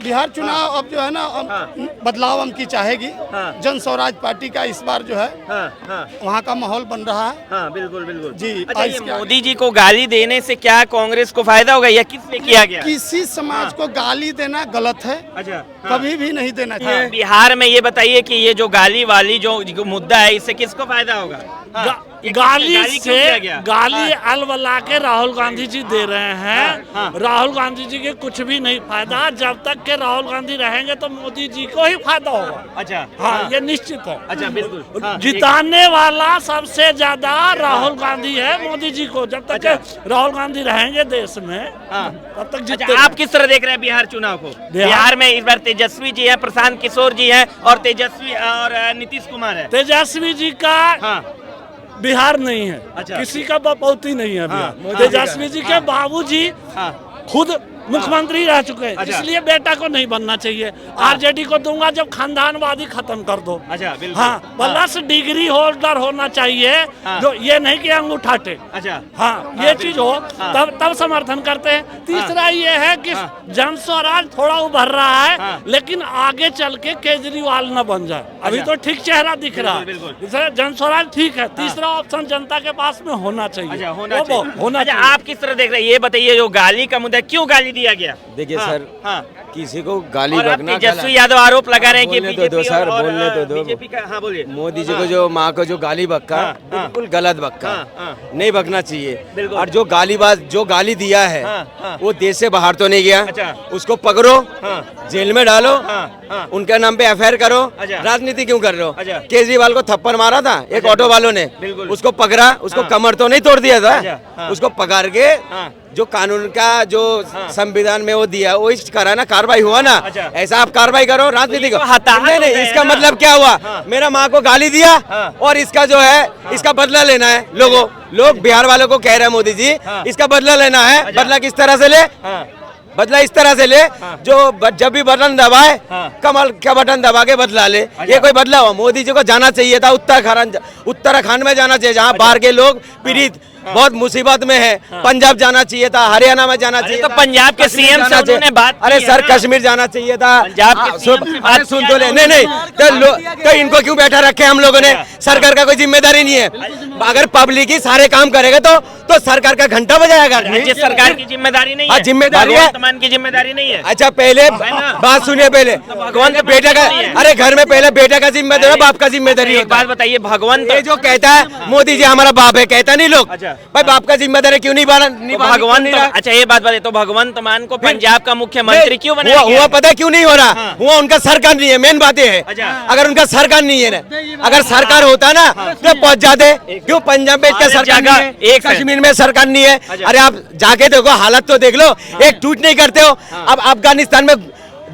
बिहार चुनाव अब जो है ना बदलाव हम की चाहेगी। जन स्वराज पार्टी का इस बार जो है वहाँ का माहौल बन रहा है। बिल्कुल बिल्कुल जी। अच्छा, ये मोदी जी को गाली देने से क्या कांग्रेस को फायदा होगा या किस लिए किया गया? किसी समाज को गाली देना गलत है। अच्छा, कभी भी नहीं देना चाहिए। बिहार में ये बताइए कि ये जो गाली वाली जो मुद्दा है इससे किसको फायदा होगा? गाली से गाली अलबला के राहुल गांधी जी दे रहे हैं। राहुल गांधी जी के कुछ भी नहीं फायदा। जब तक के राहुल गांधी रहेंगे तो मोदी जी को ही फायदा होगा। अच्छा, हाँ, ये निश्चित है। अच्छा, बिल्कुल। जिताने वाला सबसे ज्यादा राहुल गांधी है मोदी जी को। जब तक के राहुल गांधी रहेंगे देश में तब तक जीते। आप किस तरह देख रहे हैं बिहार चुनाव को? बिहार में इस बार तेजस्वी जी है, प्रशांत किशोर जी है और तेजस्वी और नीतीश कुमार है। तेजस्वी जी का बिहार नहीं है। अच्छा। किसी का बपौती नहीं है बिहार। तेजस्वी जी के बाबूजी खुद मुख्यमंत्री रह चुके हैं। इसलिए बेटा को नहीं बनना चाहिए। आरजेडी को दूंगा जब खानदानवादी खत्म कर दो। अच्छा, बिल्कुल। हाँ, प्लस डिग्री होल्डर होना चाहिए। जो ये नहीं कि अंगूठा टेक। अच्छा, हाँ, ये चीज हो तब समर्थन करते हैं। तीसरा ये है कि जन स्वराज थोड़ा उभर रहा है लेकिन आगे चल के केजरीवाल न बन जाए। अभी तो ठीक चेहरा दिख रहा है। जन स्वराज ठीक है। तीसरा ऑप्शन जनता के पास में होना चाहिए। होना चाहिए। आप किस तरह देख रहे हैं ये बताइए, जो गाली का मुद्दा क्यों गाली दिया गया? देखिए सर, किसी को गाली और बकना तेजस्वी यादव आरोप लगा रहे हैं कि बोलने दो सर, बोलने तो दो। बीजेपी का बोलिए। मोदी जी को जो माँ को जो गाली बक्का बिल्कुल गलत बक्का, नहीं बकना चाहिए। और जो गालीबाज जो गाली दिया है वो देश से बाहर तो नहीं गया। उसको पकड़ो, जेल में डालो, उनके नाम पे एफआईआर करो। राजनीति क्यों कर रहे हो? केजरीवाल को थप्पड़ मारा था एक ऑटो वालों ने, उसको पकड़ा, उसको कमर तो नहीं तोड़ दिया था, उसको पकड़ के जो कानून का जो संविधान में वो दिया वो करा ना, कार्रवाई हुआ ना। ऐसा आप कार्रवाई करो, राजनीति को नहीं। इसका मतलब क्या हुआ? मेरा माँ को गाली दिया और इसका जो है इसका बदला लेना है। लोग बिहार वालों को कह रहे हैं मोदी जी इसका बदला लेना है। बदला किस तरह से ले? बदला इस तरह से ले जो जब भी बटन दबाए कमल का बटन दबा के बदला ले। ये कोई बदला हुआ? मोदी जी को जाना चाहिए था उत्तराखंड में जाना चाहिए जहाँ बाहर के लोग पीड़ित बहुत मुसीबत में है। पंजाब जाना चाहिए था, हरियाणा में जाना चाहिए। तो पंजाब के सीएम से उन्होंने बात अरे सर, कश्मीर जाना चाहिए था। अरे सुन तो ले। नहीं तो इनको क्यों बैठा रखे हम लोगों ने? सरकार का कोई जिम्मेदारी नहीं है। अगर पब्लिक ही सारे काम करेगा तो सरकार का घंटा बजाएगा। राज्य सरकार की जिम्मेदारी नहीं है, जिम्मेदारी है, की जिम्मेदारी नहीं है। अच्छा, पहले बात सुनिए। पहले भगवान बेटा का, अरे घर में पहले बेटा का जिम्मेदारी, बाप का जिम्मेदारी होता है। बात बताइए, भगवंत ये जो कहता है मोदी जी हमारा बाप है, कहता नहीं लोग भाई बाप का जिम्मेदारी क्यों नहीं भगवंत? अच्छा, ये बात बताइए, तो भगवंत मान को पंजाब का मुख्यमंत्री क्यों बनाया गया? हुआ पता क्यों नहीं हो रहा? हुआ उनका सरकार नहीं है। मेन बात है अगर उनका सरकार नहीं है ना, अगर सरकार होता ना तो पहुंच जाते। क्यों पंजाब में इसका सरकार नहीं है, कश्मीर में सरकार नहीं है? अरे आप जाके देखो, हालत तो देख लो। एक ट्वीट नहीं करते हो। अब अफगानिस्तान में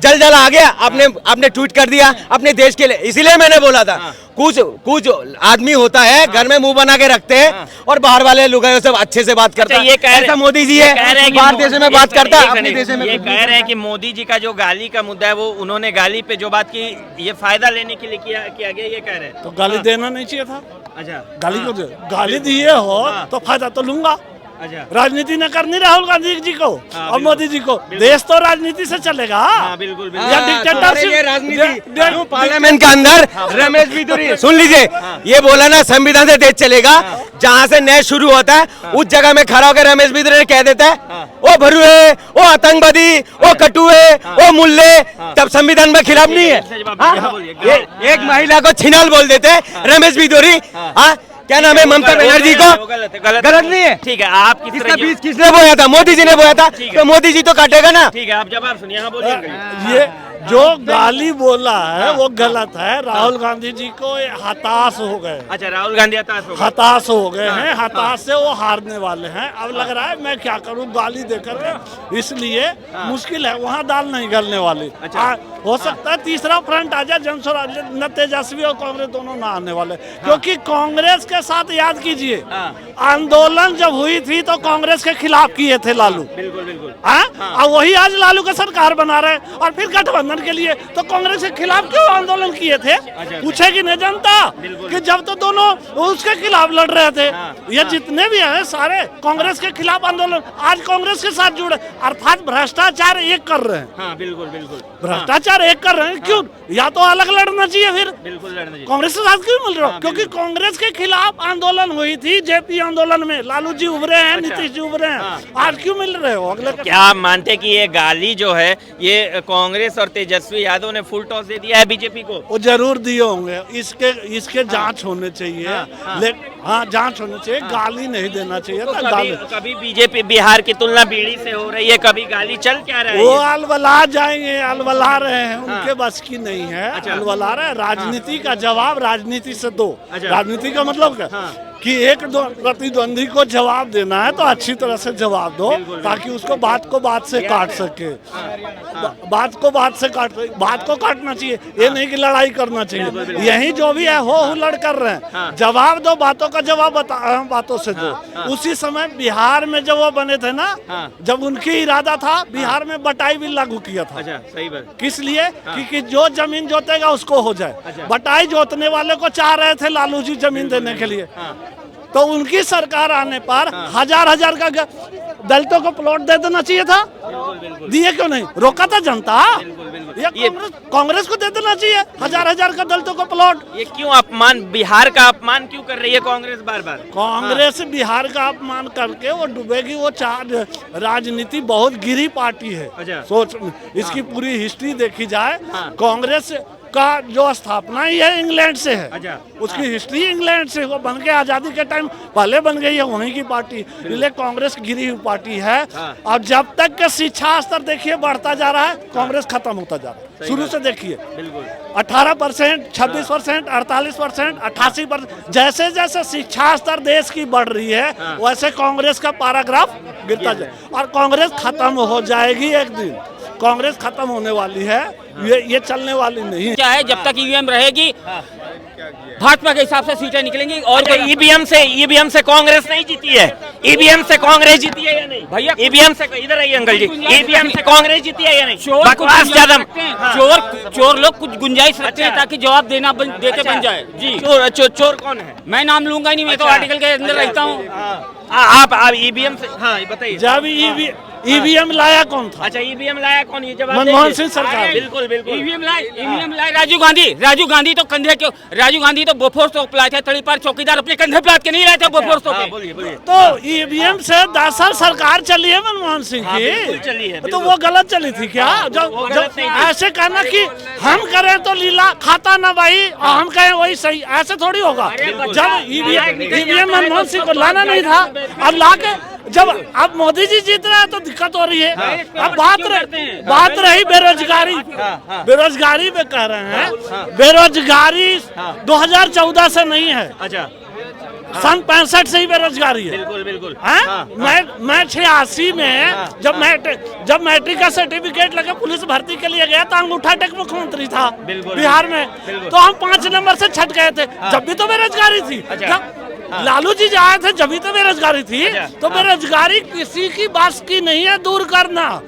जल आ गया, आपने ट्वीट कर दिया अपने देश के लिए। इसीलिए मैंने बोला था कुछ आदमी होता है घर में मुंह बना के रखते हैं और बाहर वाले लोग सब अच्छे से बात करते हैं। ये कह ऐसा मोदी जी है, बाहर देश में बात करता है, अपने देश में। ये कह रहे हैं कि मोदी जी का जो गाली का मुद्दा है वो उन्होंने गाली पे जो बात की ये फायदा लेने के लिए किया गया, ये कह रहे हैं। तो गाली देना नहीं चाहिए था। अच्छा, गाली को गाली दिए हो तो फायदा तो लूंगा। राजनीति न करनी राहुल गांधी जी को और मोदी जी को। देश तो राजनीति से चलेगा। बिल्कुल या डिक्टेटरशिप राजनीति पार्लियामेंट के अंदर रमेश बिदुरी सुन लीजिए, ये बोला ना संविधान से देश चलेगा। जहाँ से न्याय शुरू होता है उस जगह में खड़ा होकर रमेश बिदुरी कह देता है ओ भरुए, ओ आतंकवादी, ओ कटुए, ओ मुल्ले, तब संविधान में खिलाफ नहीं है। एक महिला को छिनाल बोल देते हैं रमेश बिदुरी। क्या नाम है? ममता बनर्जी को गलत नहीं है। ठीक है, आप इसका बीज किसने बोया था? मोदी जी ने बोया था, तो मोदी जी तो काटेगा ना। ठीक है, आप जवाब सुनिए। हाँ, बोलिए। ये जो गाली बोला है वो गलत है। राहुल गांधी जी को हताश हो गए। अच्छा, राहुल गांधी हताश हो गए हैं। हताश से वो हारने वाले हैं। अब लग रहा है मैं क्या करूं गाली देकर के, इसलिए मुश्किल है, वहाँ दाल नहीं गलने वाली। हो सकता है तीसरा फ्रंट आ जाए जन स्वराज, न तेजस्वी और कांग्रेस दोनों ना आने वाले। क्योंकि कांग्रेस के साथ याद कीजिए आंदोलन जब हुई थी तो कांग्रेस के खिलाफ किए थे लालू। बिल्कुल। और वही आज लालू का सरकार बना रहे और फिर गठबंधन उल्लंघन के लिए, तो कांग्रेस के खिलाफ क्यों आंदोलन किए थे? पूछेगी नहीं जनता कि जब तो दोनों उसके खिलाफ लड़ रहे थे। ये जितने भी हैं सारे कांग्रेस के खिलाफ आंदोलन आज कांग्रेस के साथ जुड़े, अर्थात भ्रष्टाचार एक कर रहे हैं। हाँ, बिल्कुल बिल्कुल भ्रष्टाचार एक कर रहे हैं, क्यों? या तो अलग लड़ना चाहिए, फिर बिल्कुल लड़ना चाहिए। कांग्रेस के साथ क्यों मिल रहे हो? क्योंकि कांग्रेस के खिलाफ आंदोलन हुई थी, जेपी आंदोलन में लालू जी उभरे हैं, नीतीश जी उभरे हैं, आज क्यों मिल रहे हो? अगले क्या आप मानते कि ये गाली जो है ये कांग्रेस और तेजस्वी यादव ने फुल टॉस दे दिया है बीजेपी को? वो जरूर दिए होंगे, इसके जांच होने चाहिए। हाँ, जांच होनी चाहिए, गाली नहीं देना चाहिए। तो कभी बीजेपी बिहार की तुलना बीड़ी से हो रही है, कभी गाली चल क्या रहा है? वो अलवला जाएंगे, अलवला रहे हैं, उनके बस की नहीं है। अलवला रहे, राजनीति का जवाब राजनीति से दो। राजनीति का मतलब क्या? कि एक प्रतिद्वंदी को जवाब देना है तो अच्छी तरह से जवाब दो, ताकि उसको बात को बात से काट सके। बात को बात से बात को काटना चाहिए, ये नहीं कि लड़ाई करना चाहिए। यही जो भी है हो हुल्लड़ कर रहे हैं, जवाब दो, बातों का जवाब बातों से दो। उसी समय बिहार में जब वो बने थे ना, जब उनकी इरादा था बिहार में बटाई भी लागू किया था। सही बात। किस लिए? कि जो जमीन जोतेगा उसको हो जाए। बटाई जोतने वाले को चाह रहे थे लालू जी जमीन देने के लिए, तो उनकी सरकार आने पर हजार का दलितों को प्लॉट दे देना चाहिए था। दिए क्यों नहीं? रोका था जनता। ये कांग्रेस को दे देना चाहिए हजार का दलितों को प्लॉट। ये क्यों अपमान, बिहार का अपमान क्यों कर रही है कांग्रेस बार बार? कांग्रेस बिहार का अपमान करके वो डूबेगी। वो राजनीति बहुत गिरी पार्टी है। सोच, इसकी पूरी हिस्ट्री देखी जाए, कांग्रेस का जो स्थापना ही है इंग्लैंड से है। उसकी हिस्ट्री इंग्लैंड से, वो बन के आजादी के टाइम पहले बन गई है वहीं की पार्टी। इसलिए कांग्रेस गिरी हुई पार्टी है। और जब तक के शिक्षा स्तर देखिए बढ़ता जा रहा है, कांग्रेस खत्म होता जा रहा है। शुरू से देखिए 18%, 26%, 48%, 88%, जैसे जैसे शिक्षा स्तर देश की बढ़ रही है वैसे कांग्रेस का पैराग्राफ गिरता जाए, और कांग्रेस खत्म हो जाएगी एक दिन। कांग्रेस खत्म होने वाली है, ये चलने वाली नहीं है। क्या है, जब तक ईवीएम रहेगी भाजपा के हिसाब से सीटें निकलेंगी। और ईवीएम से कांग्रेस नहीं जीती है? ईवीएम से कांग्रेस जीती है या नहीं भैया? ईवीएम से, इधर आइए अंकल जी, ईवीएम से कांग्रेस जीती है या नहीं? बकवास ज्यादा। चोर लोग कुछ गुंजाइश रखते हैं ताकि जवाब देना देते बन जाए। जी, चोर कौन है? मैं नाम लूंगा ही नहीं, मैं तो आर्टिकल के अंदर रहता हूँ। आप ईवीएम से, हाँ बताइए। जब ईवीएम लाया कौन था? अच्छा, ईवीएम लाया कौन? ये जवाब मनमोहन सिंह सरकार। बिल्कुल बिल्कुल। ईवीएम लाए राजीव गांधी तो कंधे के, राजीव गांधी तो बोफोर्स तोप लाए थे, तड़ीपार चौकीदार अपने कंधे पे लाद के नहीं लाए थे बोफोर्स तोप। बोलिए बोलिए। तो ईवीएम से 10 साल सरकार चली है मनमोहन सिंह की, चली है। तो वो गलत चली थी क्या? जब ऐसे कहना कि हम करें तो लीला खाता ना भाई, और हम कहें वही सही, ऐसे थोड़ी होगा। जब ईवीएम मनमोहन सिंह को लाना नहीं था, अब ला के जब अब मोदी जी जीत रहे हैं तो दिक्कत हो रही है। अब बात रही बेरोजगारी में कह रहे हैं, बेरोजगारी 2014 से नहीं है। अच्छा, सन 65 से ही बेरोजगारी है। बिल्कुल बिल्कुल। मैं 86 में जब मैट्रिक का सर्टिफिकेट लगे पुलिस भर्ती के लिए गया तो अंगूठा टेक मुख्यमंत्री था बिहार में, तो हम 5 नंबर से छट गए थे, जब भी तो बेरोजगारी थी। लालू जी आए थे जब भी तो बेरोजगारी थी। तो बेरोजगारी किसी की बस की नहीं है दूर करना।